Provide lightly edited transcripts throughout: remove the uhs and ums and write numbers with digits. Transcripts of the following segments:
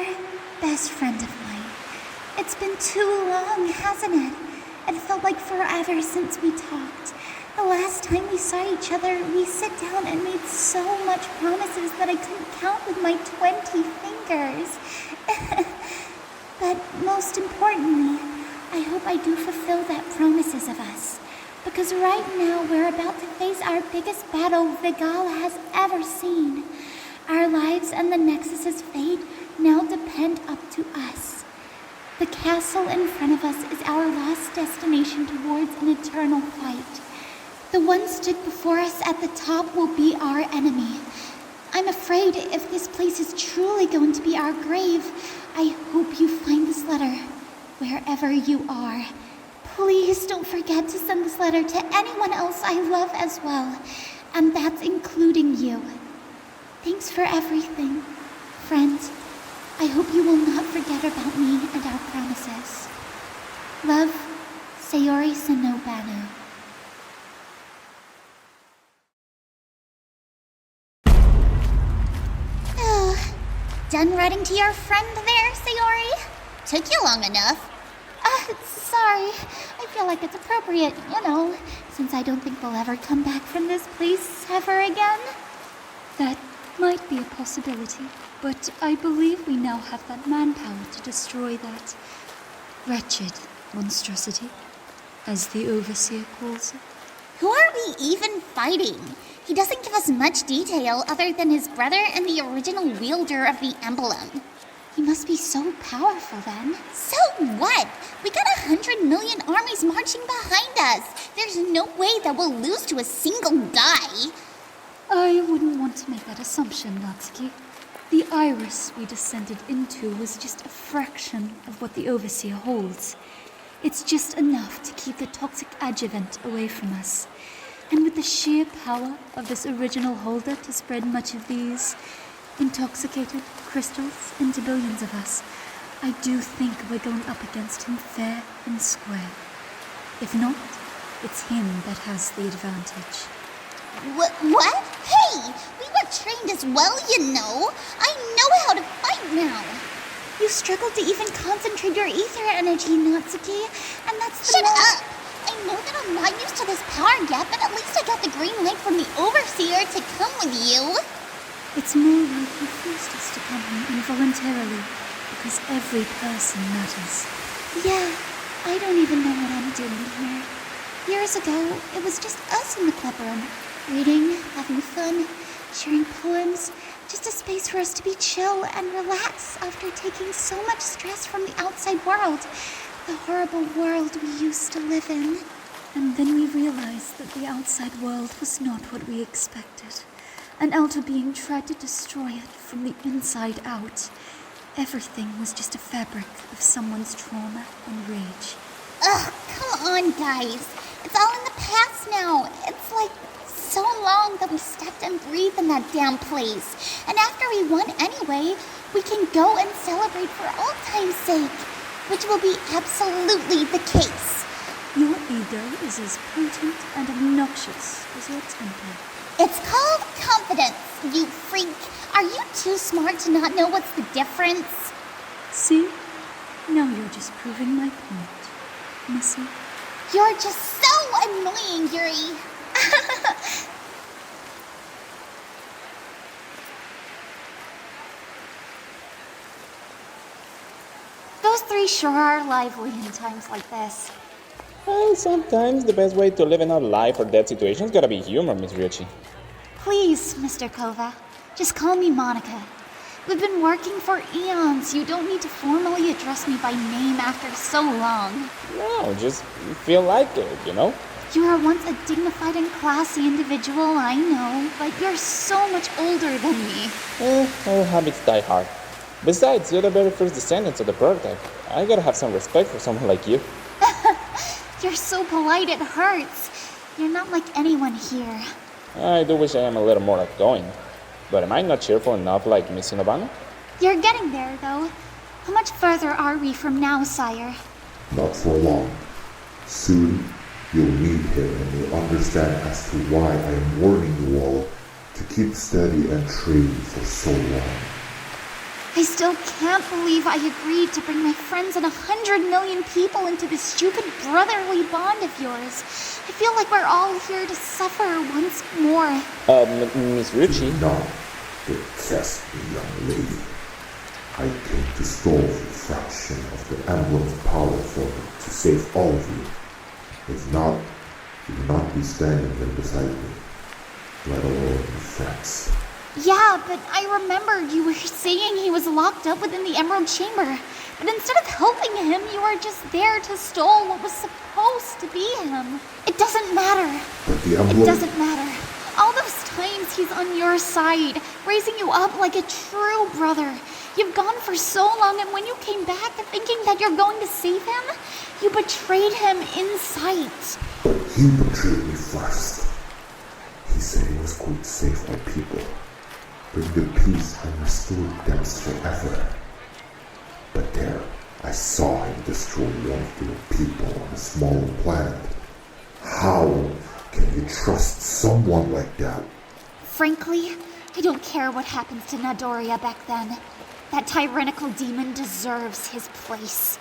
dear best friend of mine. It's been too long, hasn't it? It felt like forever since we talked. The last time we saw each other, we sat down and made so much promises that I couldn't count with my 20 fingers. But most importantly, I hope I do fulfill that promises of us. Because right now we're about to face our biggest battle Vigal has ever seen. Our lives and the Nexus's fate now depend up to us. The castle in front of us is our last destination towards an eternal fight. The one stood before us at the top will be our enemy. I'm afraid if this place is truly going to be our grave, I hope you find this letter wherever you are. Please don't forget to send this letter to anyone else I love as well, and that's including you. Thanks for everything, friend. I hope you will not forget about me and our promises. Love, Sayori Sanobanu. Done writing to your friend there, Sayori? Took you long enough. Sorry. I feel like it's appropriate, since I don't think we'll ever come back from this place ever again. That might be a possibility, but I believe we now have that manpower to destroy that wretched monstrosity, as the Overseer calls it. Who are we even fighting? He doesn't give us much detail other than his brother and the original wielder of the emblem. He must be so powerful then. So what? We got 100 million armies marching behind us. There's no way that we'll lose to a single guy. I wouldn't want to make that assumption, Natsuki. The iris we descended into was just a fraction of what the Overseer holds. It's just enough to keep the toxic adjuvant away from us. And with the sheer power of this original holder to spread much of these intoxicated crystals into billions of us, I do think we're going up against him fair and square. If not, it's him that has the advantage. What? Hey! We were trained as well, I know how to fight now. You struggled to even concentrate your ether energy, Natsuki, and that's the Shut up! I know that I'm not used to this power yet, but at least I got the green light from the Overseer to come with you. It's more like he forced us to come here involuntarily, because every person matters. Yeah, I don't even know what I'm doing here. Years ago, it was just us in the club room, reading, having fun, sharing poems, just a space for us to be chill and relax after taking so much stress from the outside world, the horrible world we used to live in. And then we realized that the outside world was not what we expected. An outer being tried to destroy it from the inside out. Everything was just a fabric of someone's trauma and rage. Ugh, come on, guys. It's all in the past now. It's like so long that we stepped and breathed in that damn place. And after we won anyway, we can go and celebrate for old time's sake, which will be absolutely the case. Your ego is as potent and obnoxious as your temper. It's called confidence, you freak. Are you too smart to not know what's the difference? See? Now you're just proving my point, Missy. You're just so annoying, Yuri. Those three sure are lively in times like this. Well, sometimes the best way to live in a life or death situation's gotta be humor, Miss Ricci. Please, Mr. Kova, just call me Monica. We've been working for eons. You don't need to formally address me by name after so long. No, just feel like it, You were once a dignified and classy individual, I know, but you're so much older than me. Old habits die hard. Besides, you're the very first descendants of the prototype. I gotta have some respect for someone like you. You're so polite it hurts. You're not like anyone here. I do wish I am a little more outgoing. But am I not cheerful enough like Miss Inobano? You're getting there, though. How much further are we from now, sire? Not for long. Soon, you'll meet him and you'll understand as to why I am warning you all to keep steady and train for so long. I still can't believe I agreed to bring my friends and 100 million people into this stupid brotherly bond of yours. I feel like we're all here to suffer once more. Miss Ruchi? Do not detest me, young lady. I came to stole a fraction of the emblem's power for me to save all of you. If not, you would not be standing here beside me, let alone your friends. Yeah, but I remembered you were saying he was locked up within the Emerald Chamber. But instead of helping him, you were just there to stole what was supposed to be him. It doesn't matter. But the emblem... It doesn't matter. All those times he's on your side, raising you up like a true brother. You've gone for so long, and when you came back thinking that you're going to save him, you betrayed him in sight. But he betrayed me first. He said he was going to save my people, bring them peace and restore depths forever. But there, I saw him destroy one of your people on a smaller planet. How can you trust someone like that? Frankly, I don't care what happens to Nadoria back then. That tyrannical demon deserves his place.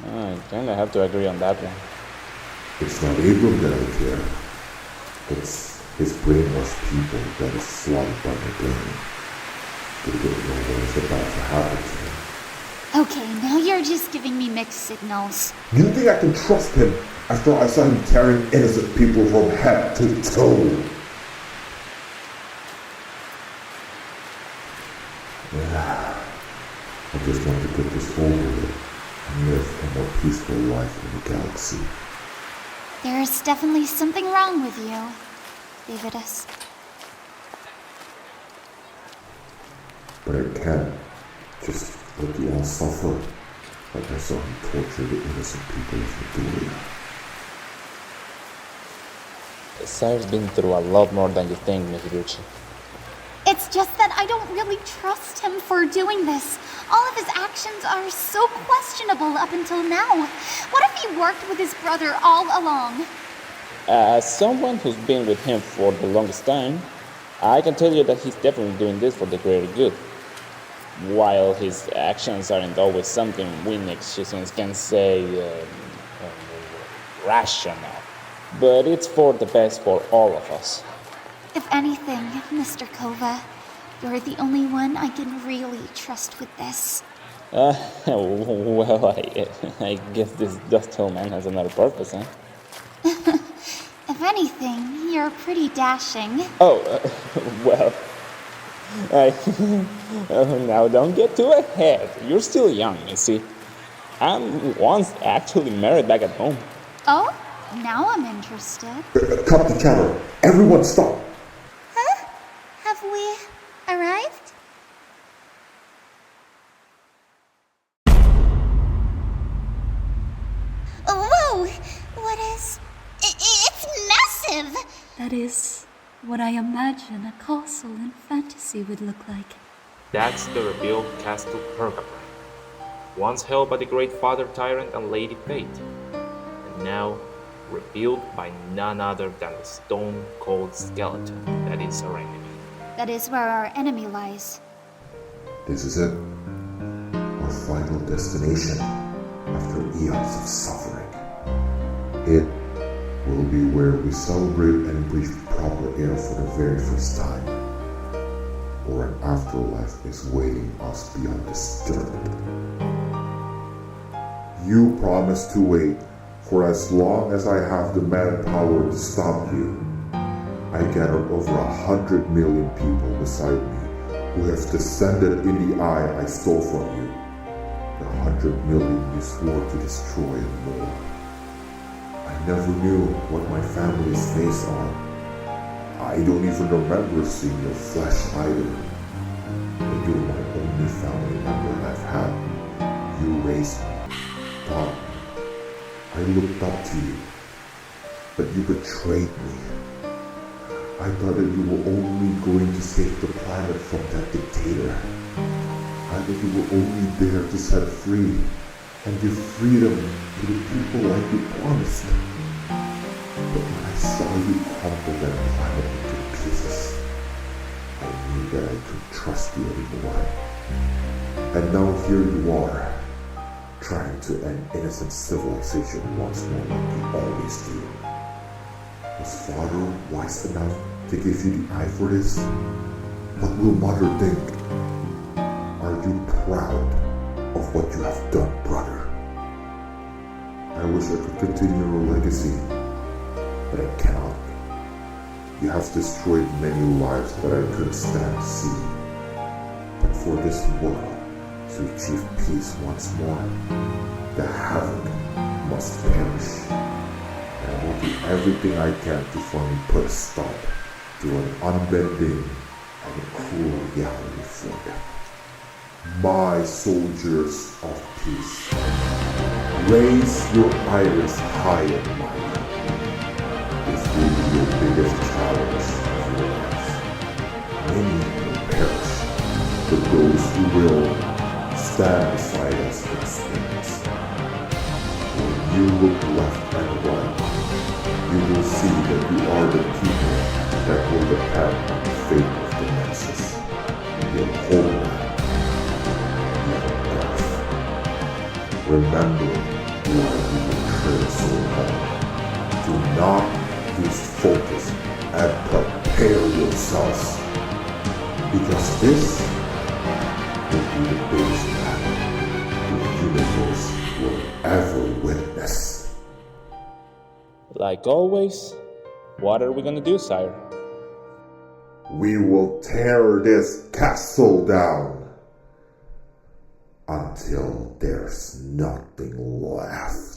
I kinda have to agree on that one. It's not Abram that I care. It's his brainwashed people that is slaughtered by my brain. They don't know what is about to happen to him. Okay, now you're just giving me mixed signals. You think I can trust him after I saw him tearing innocent people from head to toe? I just want to get this over with and live a more peaceful life in the galaxy. There's definitely something wrong with you, Davidus. But I can't just let you all suffer like I saw him torture the innocent people of Midoriya. Cyrus been through a lot more than you think, Miss Ruchi. It's just that I don't really trust him for doing this. All of his actions are so questionable up until now. What if he worked with his brother all along? As someone who's been with him for the longest time, I can tell you that he's definitely doing this for the greater good. While his actions aren't always something we Nexusans can say rational, but it's for the best for all of us. If anything, Mr. Kova, you're the only one I can really trust with this. Well, I guess this Dust Hill man has another purpose, huh? If anything, you're pretty dashing. Oh, well, now don't get too ahead. You're still young, you see. I'm once actually married back at home. Oh, now I'm interested. Cut the camera. Everyone stop. Huh? Have we arrived? Whoa! What is... It's massive! That is what I imagine a castle in fantasy would look like. That's the rebuilt Castle Purgatory, once held by the great Father Tyrant and Lady Fate, and now rebuilt by none other than the stone-cold skeleton that is our enemy. That is where our enemy lies. This is it. Our final destination after eons of suffering. It will be where we celebrate and breathe proper air for the very first time. Or an afterlife is waiting us beyond this journey. You promised to wait for as long as I have the manpower to stop you. I gathered over 100 million people beside me who have descended in the eye I stole from you. The 100 million you swore to destroy and more. I never knew what my family's face are. I don't even remember seeing your flesh either. But you're my only family member I've had. You raised me, taught me. I looked up to you. But you betrayed me. I thought that you were only going to save the planet from that dictator. I thought you were only there to set free and give freedom to the people like you promised. But when I saw you crumble that planet into pieces, I knew that I couldn't trust you anymore. And now here you are, trying to end innocent civilization once more like you always do. Was Father wise enough to give you the eye for this? What will Mother think? Are you proud of what you have done, brother? I wish I could continue your legacy, but I cannot. You have destroyed many lives that I couldn't stand to see. But for this world to achieve peace once more, the havoc must perish. And I will do everything I can to finally put a stop to an unbending and cruel reality for them. My soldiers of peace, raise your iris high and mighty. This will be your biggest challenge of your lives. Many will perish, but those who will stand beside us in spirits. When you look left and right, you will see that you are the people that will depend on the fate of the Nexus, your homeland, your earth. Remember why you were trained so hard. Do not lose focus and prepare yourselves, because this will be the biggest battle the universe will ever witness. Like always, what are we gonna do, sire? We will tear this castle down until there's nothing left.